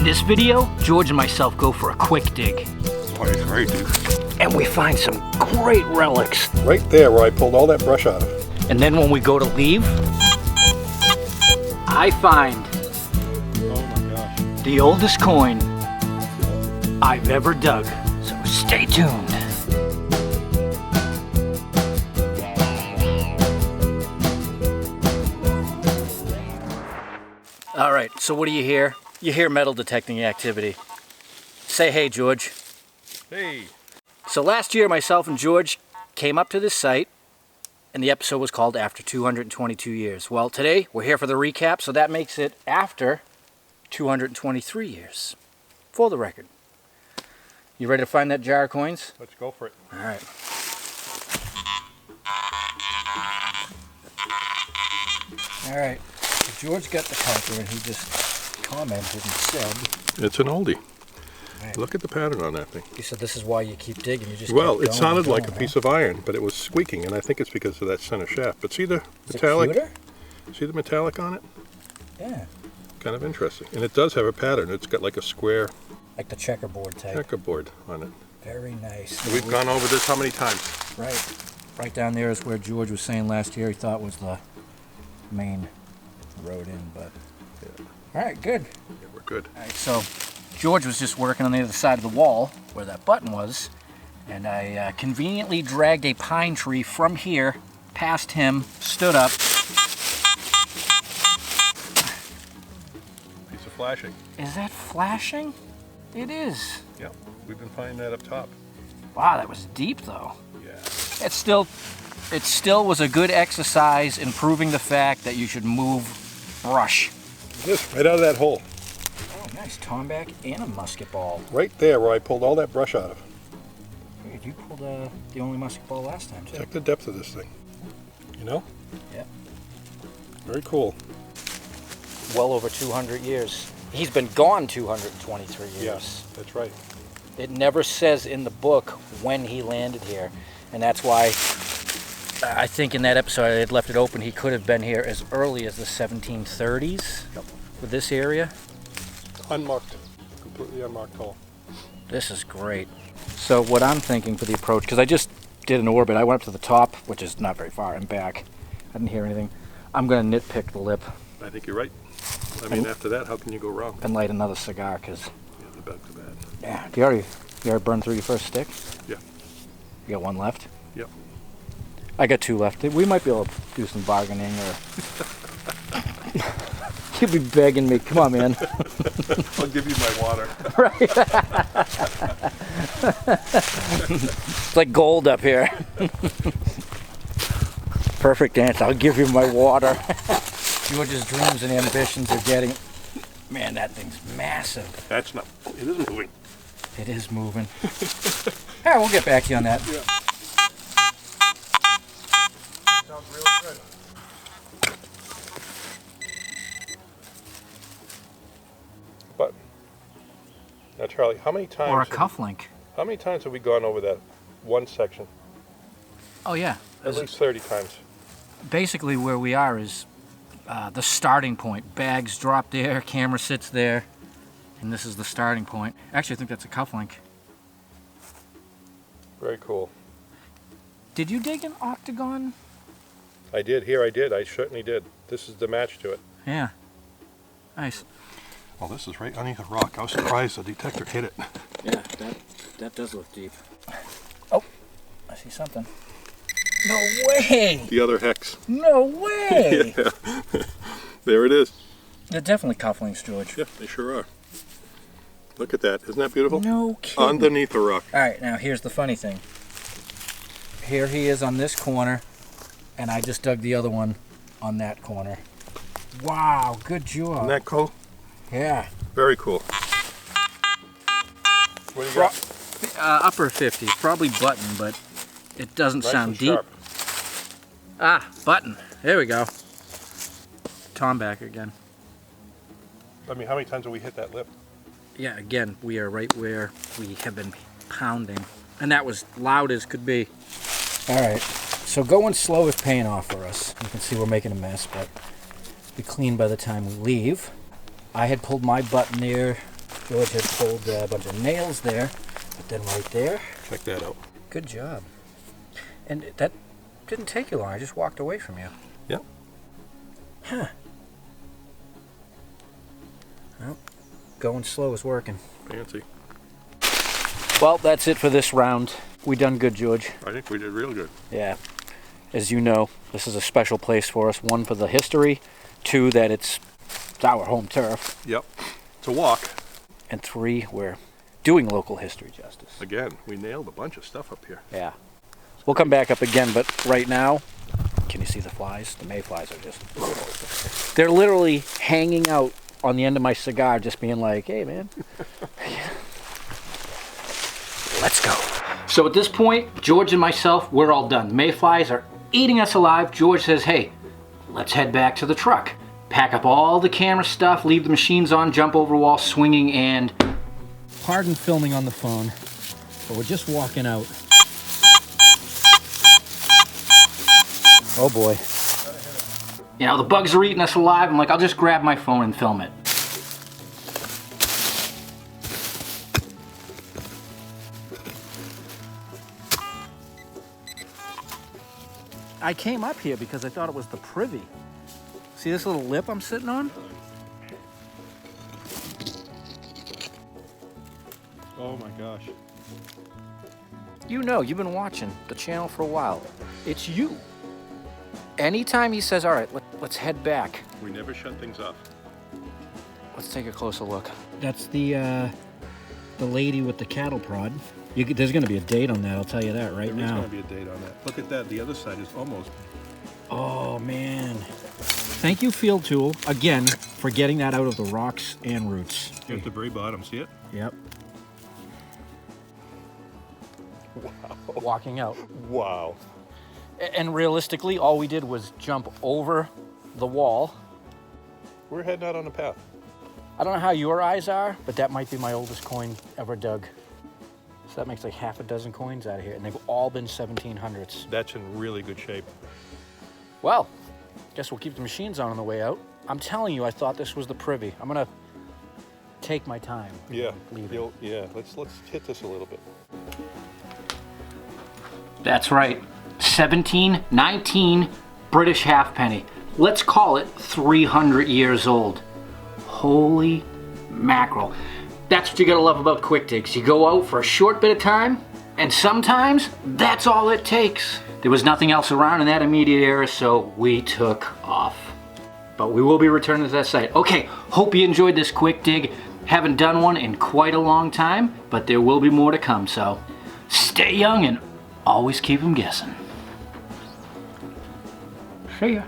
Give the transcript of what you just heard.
this video, George and myself go for a quick dig. Oh, it's very deep. And we find some great relics. Right there where I pulled all that brush out of. And then when we go to leave, I find the oldest coin I've ever dug. So stay tuned. All right, so what do you hear? You hear metal detecting activity. Say hey, George. Hey. So last year, myself and George came up to this site, and the episode was called After 222 Years. Well, today, we're here for the recap, so that makes it after 223 years, for the record. You ready to find that jar of coins? Let's go for it. All right. All right. So George got the counter, and he just commented and said... It's an oldie. Right. Look at the pattern on that thing. He said this is why you keep digging. You just well, keep it going sounded and like a going, piece of iron, but it was squeaking, and I think it's because of that center shaft. But see the Is metallic? it pewter? See the metallic on it? Yeah. Kind of interesting. And it does have a pattern. It's got like a square Like the checkerboard type. checkerboard on it. Very nice. We've gone over this how many times? Right. Right down there is where George was saying last year he thought was the main road in, but... Yeah. All right, good. Yeah, we're good. All right, so George was just working on the other side of the wall where that button was, and I conveniently dragged a pine tree from here past him, stood up. Piece of flashing. Is that flashing? It is. Yeah, we've been finding that up top. Wow, that was deep though. Yeah. It still was a good exercise in proving the fact that you should move brush. Yes, right out of that hole. Oh, nice tomback and a musket ball. Right there where I pulled all that brush out of. Weird, you pulled the only musket ball last time too. Check the depth of this thing. You know? Yeah. Very cool. Well over 200 years. He's been gone 223 years. Yes, that's right. It never says in the book when he landed here, and that's why I think in that episode I had left it open. He could have been here as early as the 1730s with this area. Unmarked. Completely unmarked hole. This is great. So what I'm thinking for the approach, because I just did an orbit, I went up to the top, which is not very far, and back. I didn't hear anything. I'm going to nitpick the lip. I think you're right. I mean, after that, how can you go wrong? And light another cigar, because... Yeah, the back to bad. Yeah. You already burned through your first stick? Yeah. You got one left? Yep. I got two left. We might be able to do some bargaining, or... You'll be begging me. Come on, man. I'll give you my water. Right. It's like gold up here. Perfect answer. I'll give you my water. George's dreams and ambitions are getting... Man, that thing's massive. That's not... It isn't moving. It is moving. All right, we'll get back to you on that. Yeah. Sounds real good. But now, Charlie, how many times? Or a cufflink. How many times have we gone over that one section? Oh, yeah. At least 30 times. Basically, where we are is the starting point. Bags drop there, camera sits there, and this is the starting point. Actually, I think that's a cufflink. Very cool. Did you dig an octagon? I did. Here I did. I certainly did. This is the match to it. Yeah. Nice. Well, this is right underneath a rock. I was surprised the detector hit it. Yeah, that does look deep. Oh, I see something. No way! The other hex. No way! Yeah. There it is. They're definitely cufflinks, George. Yeah, they sure are. Look at that. Isn't that beautiful? No kidding. Underneath a rock. All right, now here's the funny thing. Here he is on this corner, and I just dug the other one on that corner. Wow, good job. Isn't that cool? Yeah. Very cool. What do you got? Upper 50, probably button, but it doesn't Nice sound and deep. sharp. Ah, button. There we go. Tomback again. I mean, how many times have we hit that lip? Yeah, again, we are right where we have been pounding. And that was loud as could be. All right, so going slow is paying off for us. You can see we're making a mess, but be clean by the time we leave. I had pulled my button there George had pulled a bunch of nails there, but then right there. Check that out. Good job. And that didn't take you long. I just walked away from you. Yep. Huh. Well, going slow is working. Fancy. Well, that's it for this round. We done good, George. I think we did real good. Yeah. As you know, this is a special place for us. One, for the history. Two, that it's our home turf. Yep. It's a walk. And three, we're doing local history justice. Again, we nailed a bunch of stuff up here. Yeah. We'll come back up again, but right now, can you see the flies? The mayflies are just... They're literally hanging out on the end of my cigar, just being like, hey, man. Let's go. So at this point, George and myself, we're all done. Mayflies are eating us alive. George says, hey, let's head back to the truck. Pack up all the camera stuff, leave the machines on, jump over wall, swinging, and... Pardon filming on the phone, but we're just walking out. Oh boy. You know, the bugs are eating us alive. I'm like, I'll just grab my phone and film it. I came up here because I thought it was the privy. See this little lip I'm sitting on? Oh my gosh. You know, you've been watching the channel for a while. It's you. Anytime he says, all right, let's head back. We never shut things off. Let's take a closer look. That's the lady with the cattle prod. There's going to be a date on that, I'll tell you that right now. There's going to be a date on that. Look at that. The other side is almost... Oh, man. Thank you, Field Tool, again, for getting that out of the rocks and roots. At the very bottom, see it? Yep. Wow. Walking out. Wow. And realistically, all we did was jump over the wall. We're heading out on the path. I don't know how your eyes are, but that might be my oldest coin ever dug. So that makes like half a dozen coins out of here, and they've all been 1700s. That's in really good shape. Well, guess we'll keep the machines on the way out. I'm telling you, I thought this was the privy. I'm gonna take my time. Yeah. Yeah. Let's hit this a little bit. That's right. 1719 British halfpenny. Let's call it 300 years old. Holy mackerel. That's what you gotta love about quick digs. You go out for a short bit of time, and sometimes that's all it takes. There was nothing else around in that immediate area, so we took off. But we will be returning to that site. Okay, hope you enjoyed this quick dig. Haven't done one in quite a long time, but there will be more to come, so stay young and always keep them guessing. See ya.